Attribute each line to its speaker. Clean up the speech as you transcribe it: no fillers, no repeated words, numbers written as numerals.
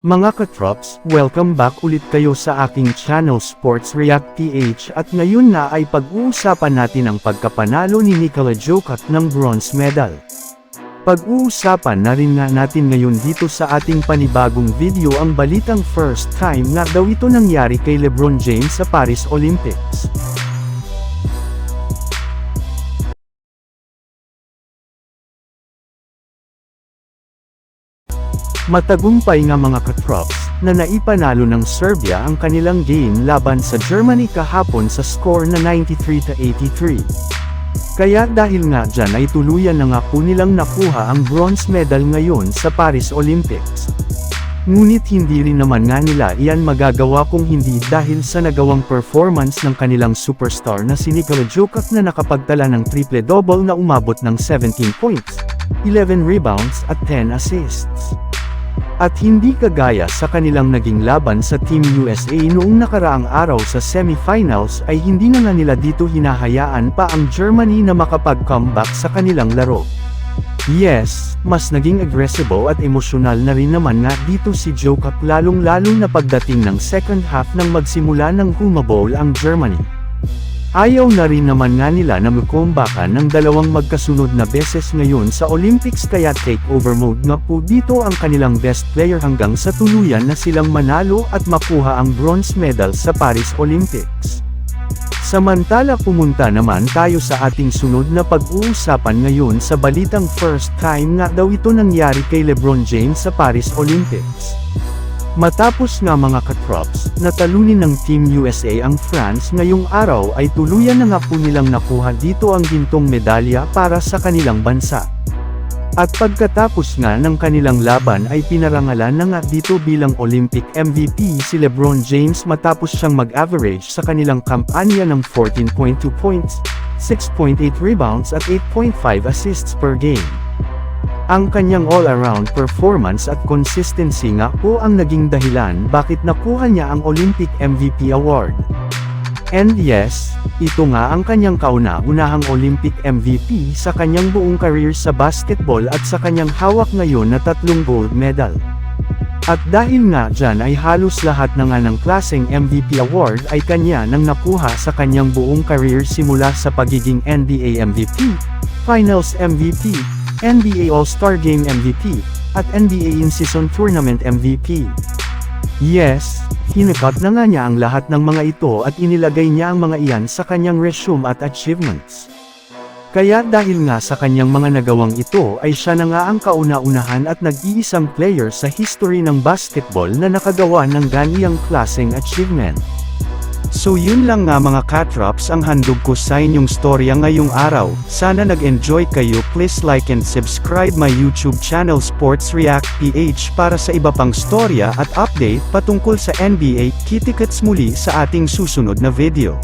Speaker 1: Mga katrops, welcome back ulit kayo sa aking channel Sports React PH at ngayon na ay pag-uusapan natin ang pagkapanalo ni Nikola Jokic ng bronze medal. Pag-uusapan na rin nga natin ngayon dito sa ating panibagong video ang balitang first time nga daw ito nangyari kay LeBron James sa Paris Olympics. Matagumpay nga mga katrops, na naipanalo ng Serbia ang kanilang game laban sa Germany kahapon sa score na 93-83. Kaya dahil nga dyan ay tuluyan na nga po nilang nakuha ang bronze medal ngayon sa Paris Olympics. Ngunit hindi rin naman nga nila iyan magagawa kung hindi dahil sa nagawang performance ng kanilang superstar na si Nikola Jokic na nakapagtala ng triple-double na umabot ng 17 points, 11 rebounds at 10 assists. At hindi kagaya sa kanilang naging laban sa Team USA noong nakaraang araw sa semifinals ay hindi na nga nila dito hinahayaan pa ang Germany na makapag-comeback sa kanilang laro. Yes, mas naging agresibo at emosyonal na rin naman nga dito si Jokic lalong-lalo na pagdating ng second half nang magsimula ng humabol ang Germany. Ayaw na rin naman nga nila na makombakan ng dalawang magkasunod na beses ngayon sa Olympics kaya takeover mode nga po dito ang kanilang best player hanggang sa tuluyan na silang manalo at makuha ang bronze medal sa Paris Olympics. Samantala pumunta naman tayo sa ating sunod na pag-uusapan ngayon sa balitang first time nga daw ito nangyari kay LeBron James sa Paris Olympics. Matapos nga mga katrops, natalunin ng Team USA ang France ngayong araw ay tuluyan na nga po nilang nakuha dito ang gintong medalya para sa kanilang bansa. At pagkatapos nga ng kanilang laban ay pinarangalan na nga dito bilang Olympic MVP si LeBron James matapos siyang mag-average sa kanilang kampanya ng 14.2 points, 6.8 rebounds at 8.5 assists per game. Ang kanyang all-around performance at consistency nga po ang naging dahilan bakit nakuha niya ang Olympic MVP award. And yes, ito nga ang kanyang kauna-unahang Olympic MVP sa kanyang buong career sa basketball at sa kanyang hawak ngayon na 3 gold medal. At dahil nga dyan ay halos lahat na nga ng klaseng MVP award ay kanya nang nakuha sa kanyang buong career simula sa pagiging NBA MVP, Finals MVP, NBA All-Star Game MVP, at NBA In-Season Tournament MVP. Yes, hinakat na nga niya ang lahat ng mga ito at inilagay niya ang mga iyan sa kanyang resume at achievements. Kaya dahil nga sa kanyang mga nagawang ito ay siya na nga ang kauna-unahan at nag-iisang player sa history ng basketball na nakagawa ng ganiyang klaseng achievement. So yun lang nga mga katrops ang handog ko sa inyong storya ngayong araw. Sana nag-enjoy kayo. Please like and subscribe my YouTube channel Sports React PH para sa iba pang storya at update patungkol sa NBA. Kita-kits muli sa ating susunod na video.